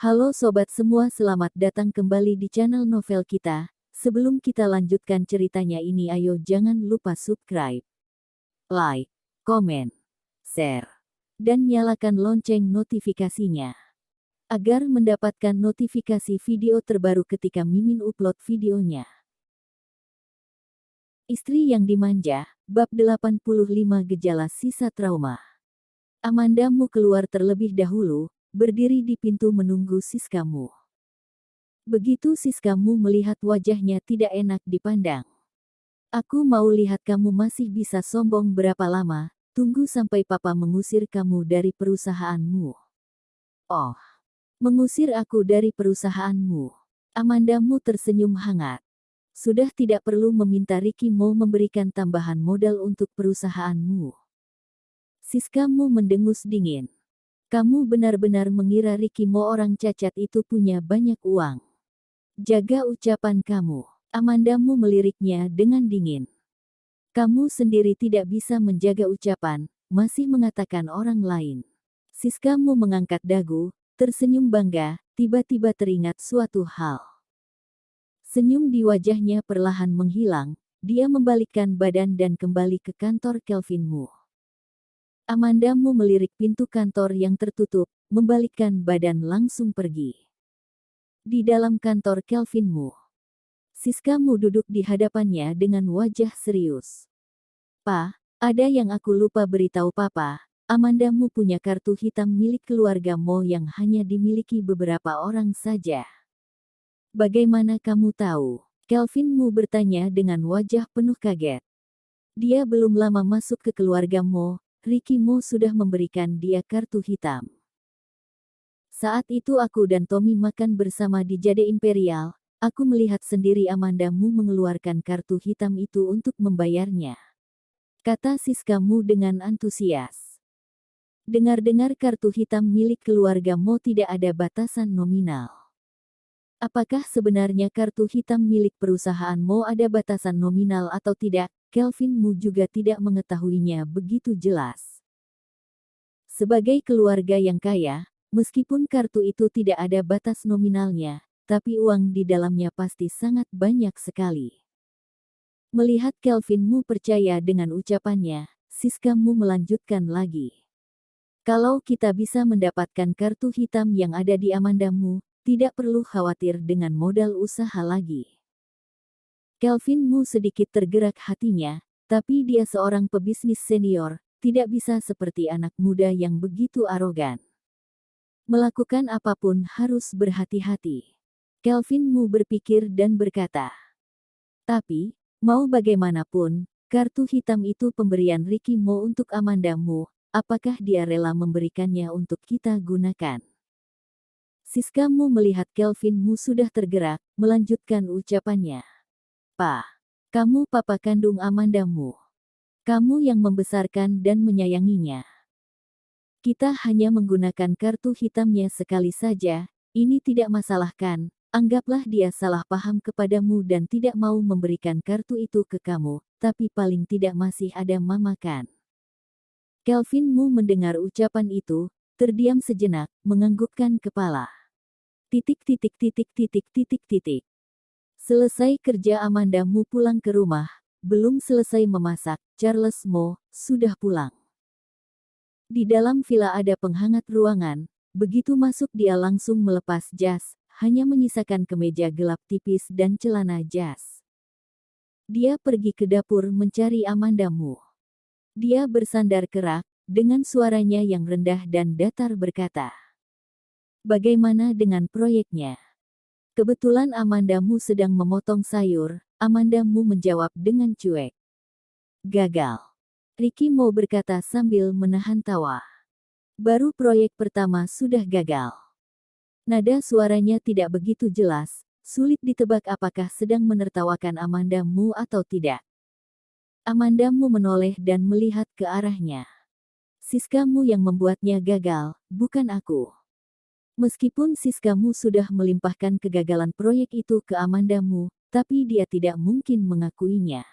Halo sobat semua, selamat datang kembali di channel novel kita. Sebelum kita lanjutkan ceritanya ini, ayo jangan lupa subscribe, like, komen, share, dan nyalakan lonceng notifikasinya agar mendapatkan notifikasi video terbaru ketika Mimin upload videonya. Istri yang dimanja, bab 85 gejala sisa trauma. Amandamu keluar terlebih dahulu, berdiri di pintu menunggu Siskamu. Begitu Siskamu melihat wajahnya tidak enak dipandang. Aku mau lihat kamu masih bisa sombong berapa lama, tunggu sampai papa mengusir kamu dari perusahaanmu. Oh, mengusir aku dari perusahaanmu. Amandamu tersenyum hangat. Sudah tidak perlu meminta Ricky mau memberikan tambahan modal untuk perusahaanmu. Siskamu mendengus dingin. Kamu benar-benar mengira Ricky Mo orang cacat itu punya banyak uang. Jaga ucapan kamu. Amandamu meliriknya dengan dingin. Kamu sendiri tidak bisa menjaga ucapan, masih mengatakan orang lain. Siskamu mengangkat dagu, tersenyum bangga, tiba-tiba teringat suatu hal. Senyum di wajahnya perlahan menghilang, dia membalikkan badan dan kembali ke kantor Kelvinmu. Amandamu melirik pintu kantor yang tertutup, membalikkan badan langsung pergi. Di dalam kantor Kelvinmu, Siskamu duduk di hadapannya dengan wajah serius. "Pa, ada yang aku lupa beritahu papa, Amandamu punya kartu hitam milik keluarga Mo yang hanya dimiliki beberapa orang saja." "Bagaimana kamu tahu?" Kelvinmu bertanya dengan wajah penuh kaget. Dia belum lama masuk ke keluarga Mo. Ricky Mo sudah memberikan dia kartu hitam. Saat itu aku dan Tommy makan bersama di Jade Imperial, aku melihat sendiri Amandamu mengeluarkan kartu hitam itu untuk membayarnya. Kata Siskamu dengan antusias. Dengar-dengar kartu hitam milik keluarga Mo tidak ada batasan nominal. Apakah sebenarnya kartu hitam milik perusahaan Mo ada batasan nominal atau tidak? Kelvinmu juga tidak mengetahuinya begitu jelas. Sebagai keluarga yang kaya, meskipun kartu itu tidak ada batas nominalnya, tapi uang di dalamnya pasti sangat banyak sekali. Melihat Kelvinmu percaya dengan ucapannya, Siskamu melanjutkan lagi. Kalau kita bisa mendapatkan kartu hitam yang ada di Amandamu, tidak perlu khawatir dengan modal usaha lagi. Kelvinmu sedikit tergerak hatinya, tapi dia seorang pebisnis senior, tidak bisa seperti anak muda yang begitu arogan. Melakukan apapun harus berhati-hati. Kelvinmu berpikir dan berkata. Tapi, mau bagaimanapun, kartu hitam itu pemberian Ricky Mo untuk Amandamu, apakah dia rela memberikannya untuk kita gunakan? Siskamu melihat Kelvinmu sudah tergerak, melanjutkan ucapannya. "Pa, kamu papa kandung Amandamu. Kamu yang membesarkan dan menyayanginya. Kita hanya menggunakan kartu hitamnya sekali saja, ini tidak masalah kan? Anggaplah dia salah paham kepadamu dan tidak mau memberikan kartu itu ke kamu, tapi paling tidak masih ada mama kan?" Kelvinmu mendengar ucapan itu, terdiam sejenak, menganggukkan kepala. Selesai kerja Amandamu pulang ke rumah, belum selesai memasak, Charles Mo sudah pulang. Di dalam villa ada penghangat ruangan, begitu masuk dia langsung melepas jas, hanya menyisakan kemeja gelap tipis dan celana jas. Dia pergi ke dapur mencari Amandamu. Dia bersandar kerak, dengan suaranya yang rendah dan datar berkata, "Bagaimana dengan proyeknya?" "Kebetulan Amandamu sedang memotong sayur," Amandamu menjawab dengan cuek. "Gagal." Ricky Mo berkata sambil menahan tawa. "Baru proyek pertama sudah gagal." Nada suaranya tidak begitu jelas, sulit ditebak apakah sedang menertawakan Amandamu atau tidak. Amandamu menoleh dan melihat ke arahnya. "Siskamu yang membuatnya gagal, bukan aku." Meskipun Siskamu sudah melimpahkan kegagalan proyek itu ke Amandamu, tapi dia tidak mungkin mengakuinya.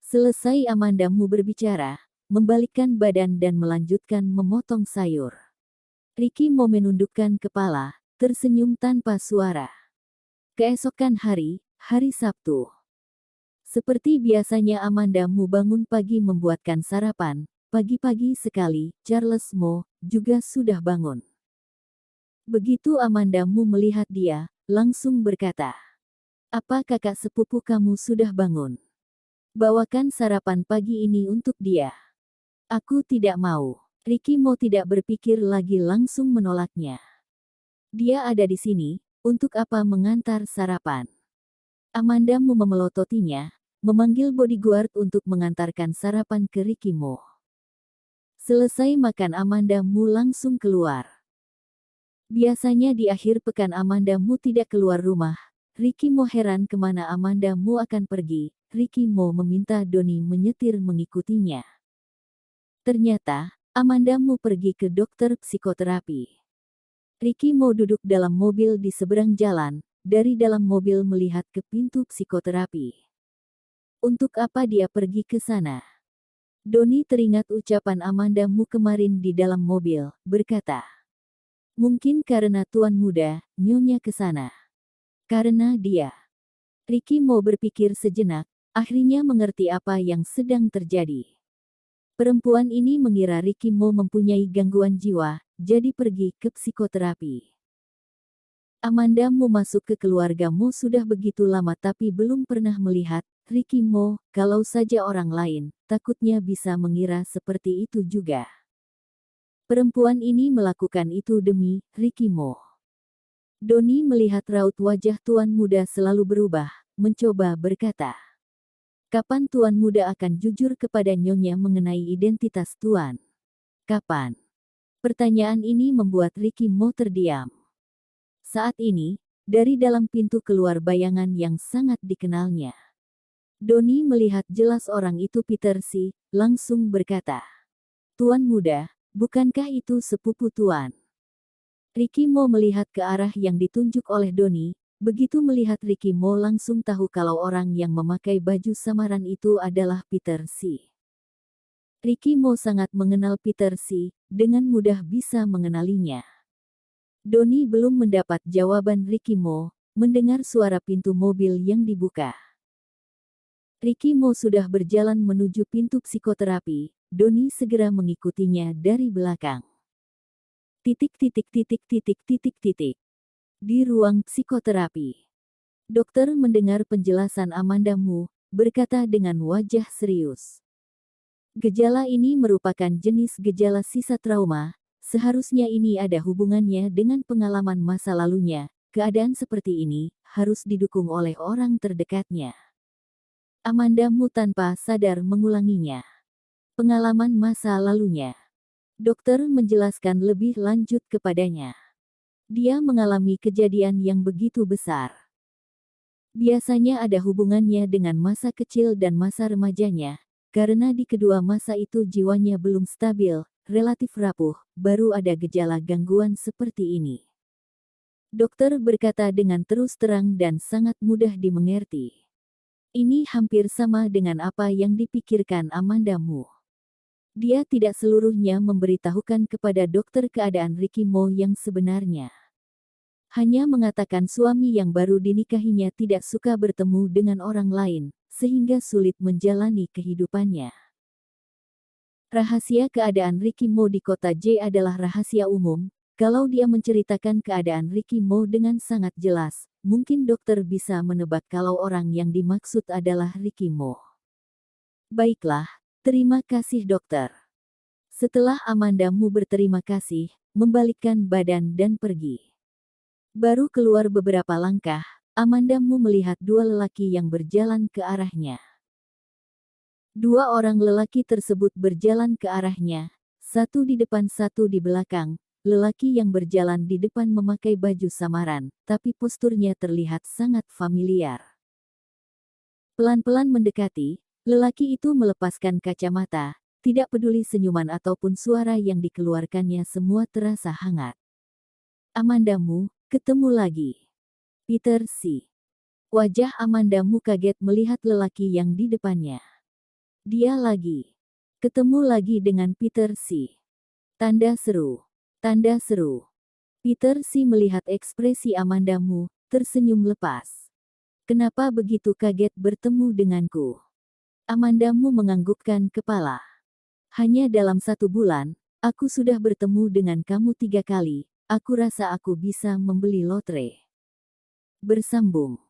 Selesai Amandamu berbicara, membalikkan badan dan melanjutkan memotong sayur. Ricky Mo menundukkan kepala, tersenyum tanpa suara. Keesokan hari, hari Sabtu. Seperti biasanya Amanda Mu bangun pagi membuatkan sarapan. Pagi-pagi sekali, Charles Mo juga sudah bangun. Begitu Amanda Mu melihat dia, langsung berkata, "Apa kakak sepupu kamu sudah bangun? Bawakan sarapan pagi ini untuk dia." "Aku tidak mau." Ricky Mo tidak berpikir lagi langsung menolaknya. "Dia ada di sini, untuk apa mengantar sarapan?" Amanda Mu memelototinya, memanggil bodyguard untuk mengantarkan sarapan ke Ricky Mo. Selesai makan Amanda Mu langsung keluar. Biasanya di akhir pekan Amanda Mu tidak keluar rumah. Ricky Mo heran kemana Amanda Mu akan pergi. Ricky Mo meminta Donnie menyetir mengikutinya. Ternyata, Amanda Mu pergi ke dokter psikoterapi. Ricky Mo duduk dalam mobil di seberang jalan, dari dalam mobil melihat ke pintu psikoterapi. Untuk apa dia pergi ke sana? Donnie teringat ucapan Amanda Mu kemarin di dalam mobil, berkata, "Mungkin karena tuan muda, nyonya ke sana. Karena dia." Ricky Mo berpikir sejenak, akhirnya mengerti apa yang sedang terjadi. Perempuan ini mengira Ricky Mo mempunyai gangguan jiwa, jadi pergi ke psikoterapi. Amanda Mo masuk ke keluarga Mo sudah begitu lama tapi belum pernah melihat Ricky Mo, kalau saja orang lain, takutnya bisa mengira seperti itu juga. Perempuan ini melakukan itu demi Ricky Mo. Donnie melihat raut wajah tuan muda selalu berubah, mencoba berkata, "Kapan tuan muda akan jujur kepada nyonya mengenai identitas tuan?" "Kapan?" Pertanyaan ini membuat Ricky Mo terdiam. Saat ini, dari dalam pintu keluar bayangan yang sangat dikenalnya. Donnie melihat jelas orang itu Peter Si, langsung berkata, "Tuan muda, bukankah itu sepupu tuan?" Ricky Mo melihat ke arah yang ditunjuk oleh Donnie. Begitu melihat Ricky Mo langsung tahu kalau orang yang memakai baju samaran itu adalah Peter Si. Ricky Mo sangat mengenal Peter Si, dengan mudah bisa mengenalinya. Donnie belum mendapat jawaban Ricky Mo, mendengar suara pintu mobil yang dibuka. Ricky Mo sudah berjalan menuju pintu psikoterapi. Donnie segera mengikutinya dari belakang. Titik. Di ruang psikoterapi. Dokter mendengar penjelasan Amanda Mu, berkata dengan wajah serius. Gejala ini merupakan jenis gejala sisa trauma. Seharusnya ini ada hubungannya dengan pengalaman masa lalunya. Keadaan seperti ini harus didukung oleh orang terdekatnya. Amanda Mu tanpa sadar mengulanginya. Pengalaman masa lalunya. Dokter menjelaskan lebih lanjut kepadanya. Dia mengalami kejadian yang begitu besar. Biasanya ada hubungannya dengan masa kecil dan masa remajanya, karena di kedua masa itu jiwanya belum stabil, relatif rapuh, baru ada gejala gangguan seperti ini. Dokter berkata dengan terus terang dan sangat mudah dimengerti. Ini hampir sama dengan apa yang dipikirkan Amanda Mu. Dia tidak seluruhnya memberitahukan kepada dokter keadaan Ricky Mo yang sebenarnya. Hanya mengatakan suami yang baru dinikahinya tidak suka bertemu dengan orang lain, sehingga sulit menjalani kehidupannya. Rahasia keadaan Ricky Mo di kota J adalah rahasia umum. Kalau dia menceritakan keadaan Ricky Mo dengan sangat jelas, mungkin dokter bisa menebak kalau orang yang dimaksud adalah Ricky Mo. "Baiklah, terima kasih dokter." Setelah Amanda Mu berterima kasih, membalikkan badan dan pergi. Baru keluar beberapa langkah, Amanda Mu melihat dua lelaki yang berjalan ke arahnya. Dua orang lelaki tersebut berjalan ke arahnya, satu di depan satu di belakang. Lelaki yang berjalan di depan memakai baju samaran, tapi posturnya terlihat sangat familiar. Pelan-pelan mendekati, lelaki itu melepaskan kacamata, tidak peduli senyuman ataupun suara yang dikeluarkannya semua terasa hangat. "Amanda Mu, ketemu lagi." Peter Si. Wajah Amanda Mu kaget melihat lelaki yang di depannya. Dia lagi. Ketemu lagi dengan Peter Si. Tanda seru. Tanda seru. Peter Si melihat ekspresi Amandamu, tersenyum lepas. Kenapa begitu kaget bertemu denganku? Amandamu menganggukkan kepala. Hanya dalam 1 bulan, aku sudah bertemu dengan kamu 3 kali. Aku rasa aku bisa membeli lotre. Bersambung.